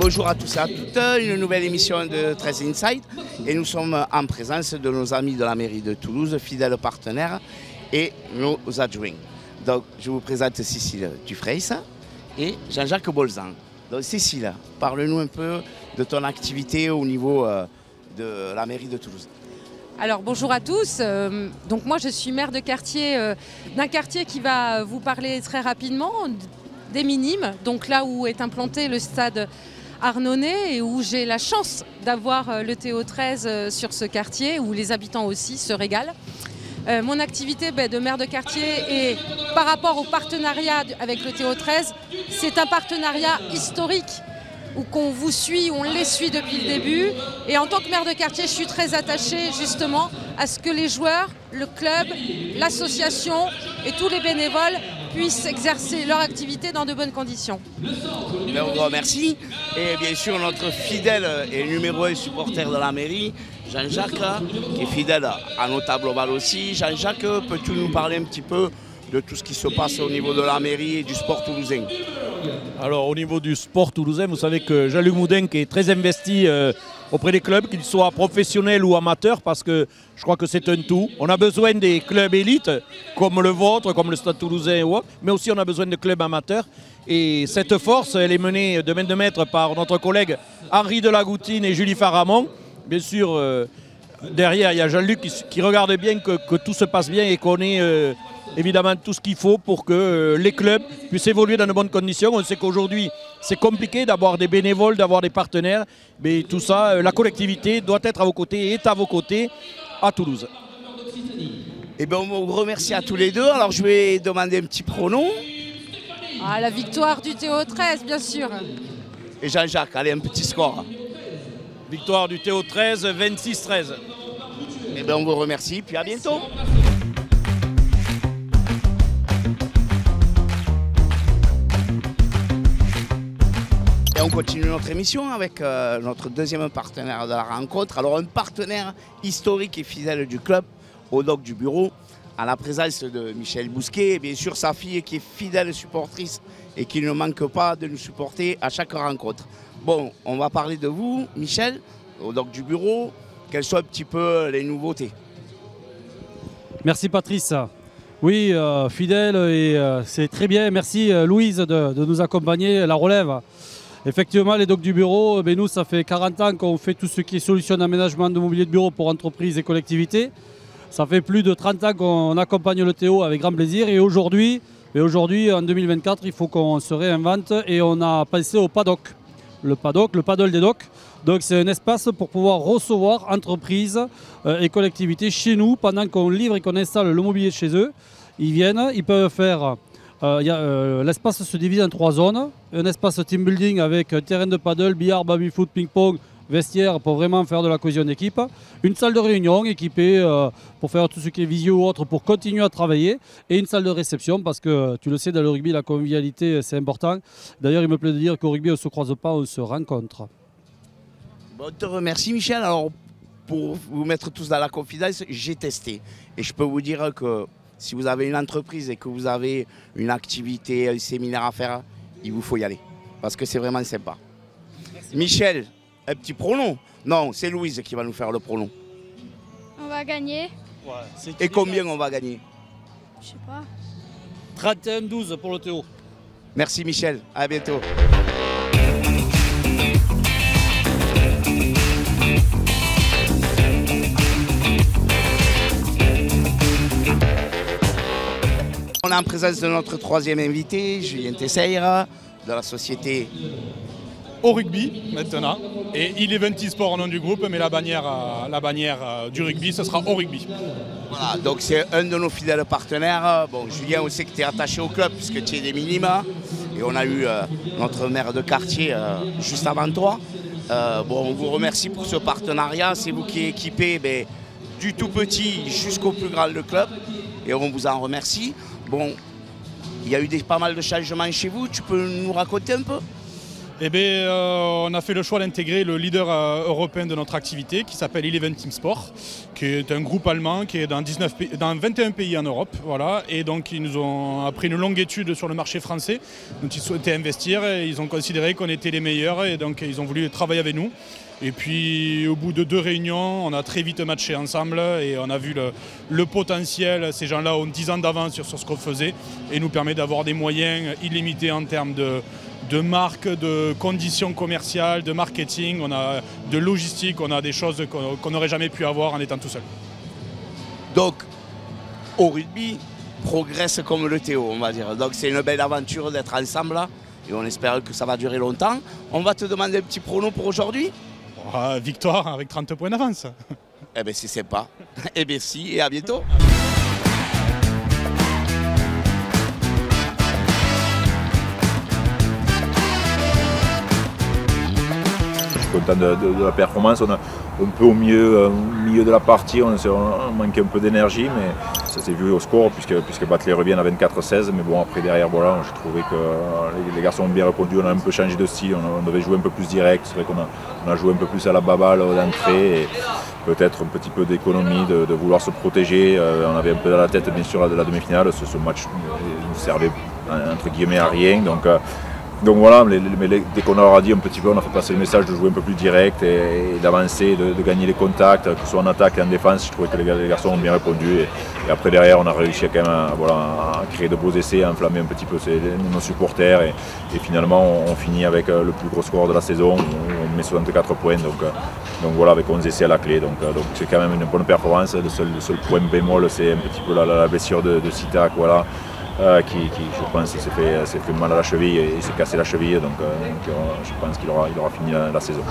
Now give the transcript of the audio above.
bonjour à tous et à toutes, une nouvelle émission de 13 Inside et nous sommes en présence de nos amis de la mairie de Toulouse, fidèles partenaires et nos adjoints. Donc je vous présente Cécile Dufresne et Jean-Jacques Bolzan. Donc Cécile, parle-nous un peu de ton activité au niveau de la mairie de Toulouse. Alors bonjour à tous, donc moi je suis maire de quartier d'un quartier qui va vous parler très rapidement des Minimes, donc là où est implanté le stade Arnonnet et où j'ai la chance d'avoir le TO13 sur ce quartier où les habitants aussi se régalent. Mon activité de maire de quartier et par rapport au partenariat avec le TO13, c'est un partenariat historique où qu'on vous suit, on les suit depuis le début. Et en tant que maire de quartier, je suis très attachée justement à ce que les joueurs, le club, l'association et tous les bénévoles puissent exercer leur activité dans de bonnes conditions. Ben, on vous remercie. Et bien sûr, notre fidèle et numéro 1 supporter de la mairie, Jean-Jacques, qui est fidèle à nos tables ovales aussi. Jean-Jacques, peux-tu nous parler un petit peu de tout ce qui se passe au niveau de la mairie et du sport toulousain? Alors au niveau du sport toulousain, vous savez que Jean-Luc Moudin qui est très investi auprès des clubs, qu'ils soient professionnels ou amateurs, parce que je crois que c'est un tout. On a besoin des clubs élites, comme le vôtre, comme le Stade Toulousain ou autre, mais aussi on a besoin de clubs amateurs. Et cette force, elle est menée de main de maître par notre collègue Henri Delagoutine et Julie Faramond. Bien sûr, derrière, il y a Jean-Luc qui regarde bien que tout se passe bien et qu'on ait évidemment tout ce qu'il faut pour que les clubs puissent évoluer dans de bonnes conditions. On sait qu'aujourd'hui, c'est compliqué d'avoir des bénévoles, d'avoir des partenaires. Mais tout ça, la collectivité doit être à vos côtés et est à vos côtés à Toulouse. Eh bien, on vous remercie à tous les deux. Alors, je vais demander un petit pronom. Ah, la victoire du TO13, bien sûr. Et Jean-Jacques, allez, un petit score. Victoire du TO13, 26-13. Eh bien, on vous remercie, puis à bientôt. Et on continue notre émission avec notre deuxième partenaire de la rencontre. Alors un partenaire historique et fidèle du club, au doc du bureau, à la présence de Michel Bousquet, et bien sûr sa fille qui est fidèle supportrice et qui ne manque pas de nous supporter à chaque rencontre. Bon, on va parler de vous, Michel, au doc du bureau. Quelles sont un petit peu les nouveautés? Merci Patrice. Oui, fidèle et c'est très bien. Merci Louise de nous accompagner, la relève. Effectivement, les docs du bureau, nous, ça fait 40 ans qu'on fait tout ce qui est solution d'aménagement de mobilier de bureau pour entreprises et collectivités. Ça fait plus de 30 ans qu'on accompagne le Théo avec grand plaisir. Et aujourd'hui, en 2024, il faut qu'on se réinvente et on a pensé au paddock. Le paddle des docks. Donc c'est un espace pour pouvoir recevoir entreprises et collectivités chez nous pendant qu'on livre et qu'on installe le mobilier chez eux. Ils viennent, ils peuvent faire... l'espace se divise en 3 zones. Un espace team building avec terrain de paddle, billard, baby-foot, ping-pong, vestiaire pour vraiment faire de la cohésion d'équipe. Une salle de réunion équipée pour faire tout ce qui est visio ou autre pour continuer à travailler. Et une salle de réception parce que tu le sais, dans le rugby, la convivialité c'est important. D'ailleurs, il me plaît de dire qu'au rugby, on ne se croise pas, on se rencontre. Bon, je te remercie Michel. Alors pour vous mettre tous dans la confidence, j'ai testé. Et je peux vous dire que si vous avez une entreprise et que vous avez une activité, un séminaire à faire, il vous faut y aller. Parce que c'est vraiment sympa. Merci. Michel, un petit pronom? Non, c'est Louise qui va nous faire le pronom. On va gagner. Ouais, et combien on va gagner? Je sais pas. 31-12 pour le Théo. Merci Michel, à bientôt. On est en présence de notre troisième invité, Julien Tessayra, de la société au rugby maintenant. Et il est 26 sports au nom du groupe, mais la bannière du rugby, ce sera au rugby. Voilà, donc c'est un de nos fidèles partenaires. Bon, Julien, on sait que tu es attaché au club puisque tu es des Minimes. Et on a eu notre maire de quartier juste avant toi. Bon, on vous remercie pour ce partenariat. C'est vous qui équipez du tout petit jusqu'au plus grand le club. Et on vous en remercie. Bon, il y a eu pas mal de changements chez vous. Tu peux nous raconter un peu? Eh bien, on a fait le choix d'intégrer le leader européen de notre activité qui s'appelle Eleven Team Sport, qui est un groupe allemand qui est dans 21 pays en Europe. Voilà. Et donc ils nous ont appris une longue étude sur le marché français, dont ils souhaitaient investir et ils ont considéré qu'on était les meilleurs et donc ils ont voulu travailler avec nous. Et puis au bout de 2 réunions, on a très vite matché ensemble et on a vu le potentiel. Ces gens-là ont 10 ans d'avance sur ce qu'on faisait et nous permet d'avoir des moyens illimités en termes de marque, de conditions commerciales, de marketing, on a de logistique, on a des choses qu'on n'aurait jamais pu avoir en étant tout seul. Donc, au rugby, progresse comme le Théo, on va dire. Donc c'est une belle aventure d'être ensemble là et on espère que ça va durer longtemps. On va te demander un petit prono pour aujourd'hui. Victoire avec 30 points d'avance. Eh bien c'est sympa. Eh bien si, et à bientôt. Content de la performance, on a un peu au milieu de la partie, on manquait un peu d'énergie, mais ça s'est vu au score puisque Batley revient à 24-16, mais bon après derrière voilà, j'ai trouvé que les garçons ont bien répondu, on a un peu changé de style, on devait jouer un peu plus direct, c'est vrai qu'on a joué un peu plus à la baballe d'entrée et peut-être un petit peu d'économie, de vouloir se protéger, on avait un peu dans la tête bien sûr de la demi-finale, ce match ne servait entre guillemets à rien, donc voilà, dès qu'on leur a dit un petit peu, on a fait passer le message de jouer un peu plus direct et d'avancer, de gagner les contacts, que ce soit en attaque et en défense. Je trouvais que les garçons ont bien répondu. Et après derrière, on a réussi quand même à créer de beaux essais, à enflammer un petit peu nos supporters. Et finalement, on finit avec le plus gros score de la saison. On met 64 points. Donc voilà, avec 11 essais à la clé. Donc c'est quand même une bonne performance. Le seul point bémol, c'est un petit peu la blessure de Sitak. Voilà. Qui je pense s'est fait mal à la cheville et s'est cassé la cheville, donc je pense qu'il aura fini la saison.